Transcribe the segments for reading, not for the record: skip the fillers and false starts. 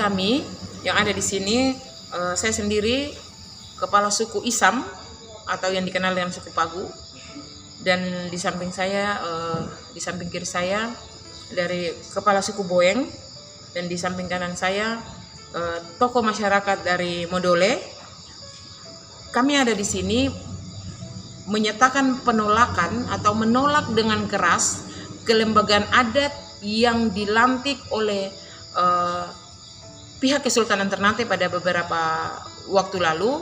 kami yang ada di sini, saya sendiri kepala suku Isam atau yang dikenal dengan suku Pagu, dan di samping saya, di samping kiri saya dari kepala suku Boeng, dan di samping kanan saya tokoh masyarakat dari Modole. Kami ada di sini menyatakan penolakan atau menolak dengan keras kelembagaan adat yang dilantik oleh pihak Kesultanan Ternate pada beberapa waktu lalu.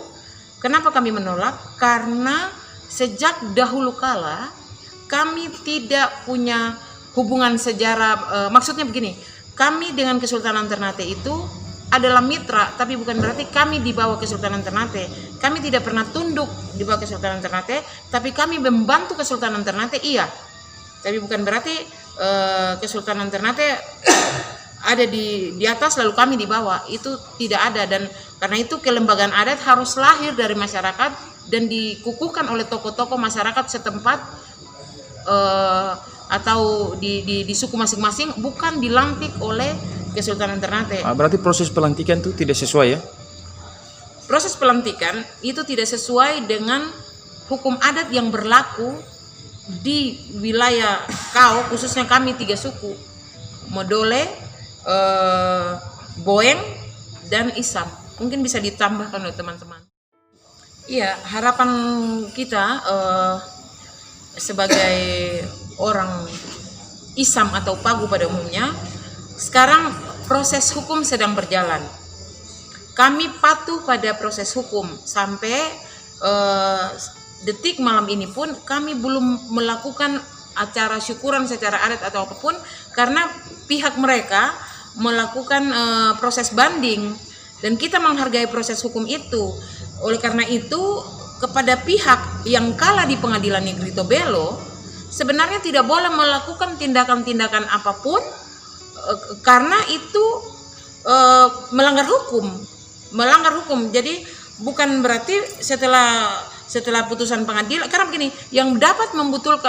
Kenapa kami menolak? Karena sejak dahulu kala kami tidak punya hubungan sejarah, maksudnya begini, kami dengan Kesultanan Ternate itu adalah mitra, tapi bukan berarti kami di bawah Kesultanan Ternate. Kami tidak pernah tunduk di bawah Kesultanan Ternate, tapi kami membantu Kesultanan Ternate, iya. Tapi bukan berarti Kesultanan Ternate ada di atas lalu kami di bawah, itu tidak ada. Dan karena itu kelembagaan adat harus lahir dari masyarakat dan dikukuhkan oleh tokoh-tokoh masyarakat setempat atau di suku masing-masing, bukan dilantik oleh Kesultanan Ternate. Berarti proses pelantikan itu tidak sesuai ya? Proses pelantikan itu tidak sesuai dengan hukum adat yang berlaku di wilayah Kao, khususnya kami 3 suku, Modole, Boeng, dan Isam. Mungkin bisa ditambahkan oleh teman-teman. Iya, harapan kita sebagai orang Isam atau Pagu pada umumnya, sekarang proses hukum sedang berjalan. Kami patuh pada proses hukum sampai detik malam ini pun kami belum melakukan acara syukuran secara adat atau apapun, karena pihak mereka melakukan proses banding dan kita menghargai proses hukum itu. Oleh karena itu, kepada pihak yang kalah di Pengadilan Negeri Tobelo sebenarnya tidak boleh melakukan tindakan-tindakan apapun, karena itu melanggar hukum. Jadi bukan berarti setelah putusan pengadilan, karena begini, yang dapat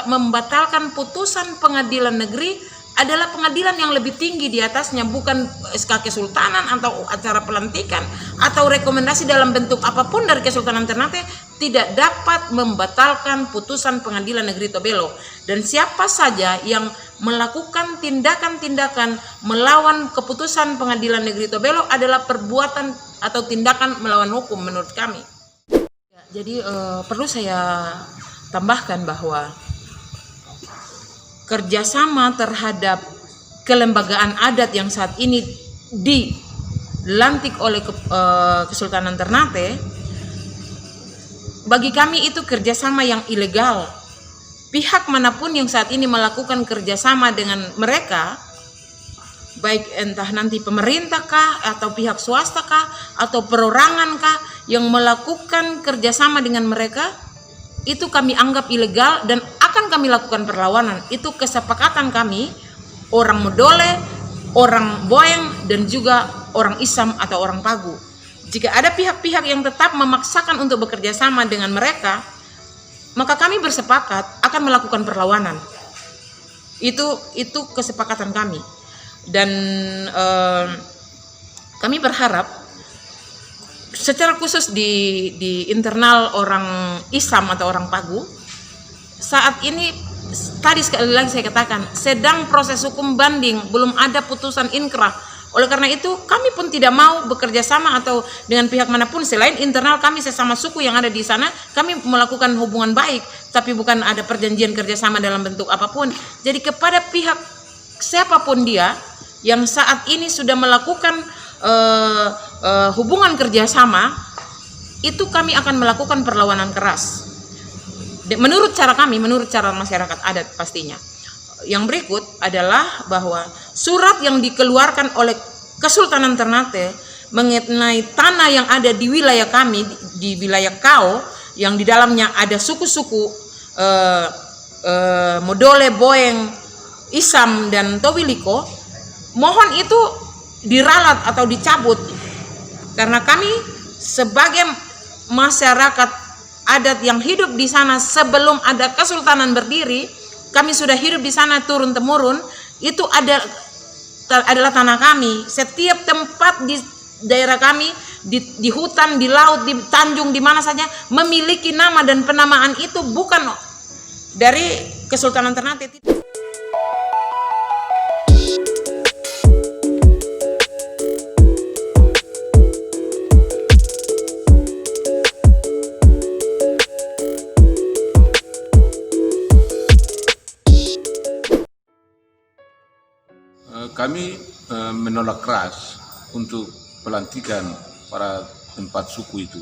membatalkan putusan pengadilan negeri adalah pengadilan yang lebih tinggi di atasnya, bukan SK Kesultanan atau acara pelantikan atau rekomendasi dalam bentuk apapun dari Kesultanan Ternate tidak dapat membatalkan putusan pengadilan negeri Tobelo. Dan siapa saja yang melakukan tindakan-tindakan melawan keputusan pengadilan negeri Tobelo adalah perbuatan atau tindakan melawan hukum menurut kami. Jadi perlu saya tambahkan bahwa kerjasama terhadap kelembagaan adat yang saat ini dilantik oleh Kesultanan Ternate, bagi kami itu kerjasama yang ilegal. Pihak manapun yang saat ini melakukan kerjasama dengan mereka, baik entah nanti pemerintah kah, atau pihak swasta kah, atau perorangan kah, yang melakukan kerjasama dengan mereka, itu kami anggap ilegal dan akan kami lakukan perlawanan. Itu kesepakatan kami, orang Modole, orang Boeng, dan juga orang Isam atau orang Pagu. Jika ada pihak-pihak yang tetap memaksakan untuk bekerja sama dengan mereka, maka kami bersepakat akan melakukan perlawanan. Itu kesepakatan kami. Dan kami berharap secara khusus di internal orang Isam atau orang Pagu, saat ini tadi sekali lagi saya katakan sedang proses hukum banding, belum ada putusan inkrah. Oleh karena itu kami pun tidak mau bekerja sama atau dengan pihak manapun selain internal kami sesama suku yang ada di sana. Kami melakukan hubungan baik, tapi bukan ada perjanjian kerjasama dalam bentuk apapun. Jadi kepada pihak siapapun dia yang saat ini sudah melakukan hubungan kerjasama, itu kami akan melakukan perlawanan keras. Menurut cara kami, menurut cara masyarakat adat pastinya. Yang berikut adalah bahwa surat yang dikeluarkan oleh Kesultanan Ternate mengenai tanah yang ada di wilayah kami, di wilayah Kao, yang di dalamnya ada suku-suku Modole, Boeng, Isam, dan Towiliko, mohon itu diralat atau dicabut, karena kami sebagai masyarakat adat yang hidup di sana sebelum ada Kesultanan berdiri, kami sudah hidup di sana turun temurun. Itu ada adalah tanah kami. Setiap tempat di daerah kami, di hutan, di laut, di tanjung, di mana saja memiliki nama, dan penamaan itu bukan dari Kesultanan Ternate. Kami menolak keras untuk pelantikan para 4 suku itu,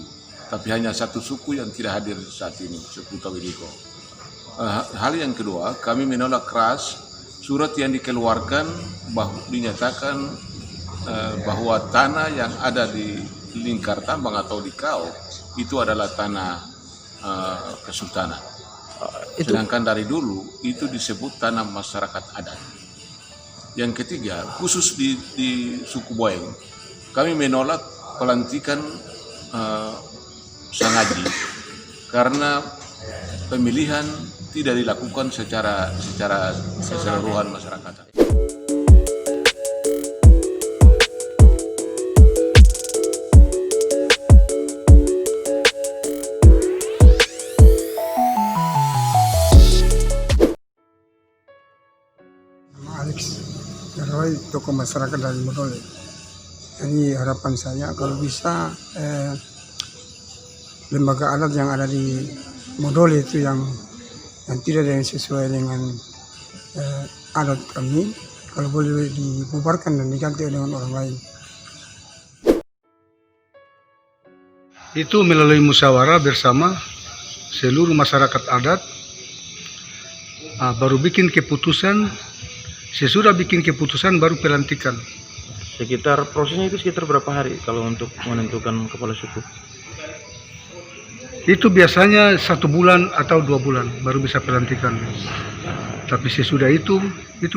tapi hanya satu suku yang tidak hadir saat ini, suku Tawidiko. Hal yang kedua, kami menolak keras surat yang dikeluarkan dinyatakan bahwa tanah yang ada di lingkar tambang atau di Kau itu adalah tanah kesultanan. Sedangkan dari dulu itu disebut tanah masyarakat adat. Yang ketiga, khusus di suku Boyeng, kami menolak pelantikan Sangaji karena pemilihan tidak dilakukan secara keseluruhan masyarakat. Alex Roy, tokoh masyarakat dari Modole. Jadi harapan saya kalau bisa lembaga adat yang ada di Modole itu yang tidak ada yang sesuai dengan adat kami, kalau boleh dibubarkan dan diganti dengan orang lain. Itu melalui musyawarah bersama seluruh masyarakat adat, baru bikin keputusan. Sesudah bikin keputusan baru pelantikan. Sekitar prosesnya itu sekitar berapa hari kalau untuk menentukan kepala suku? Itu biasanya 1 bulan atau 2 bulan baru bisa pelantikan. Tapi sesudah itu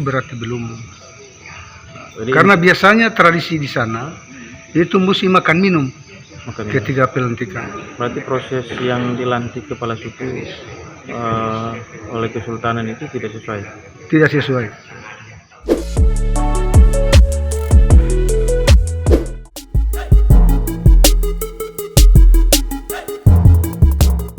berarti belum. Jadi, karena biasanya tradisi di sana itu mesti makan minum ketika pelantikan. Berarti proses yang dilantik kepala suku oleh Kesultanan itu tidak sesuai? Tidak sesuai.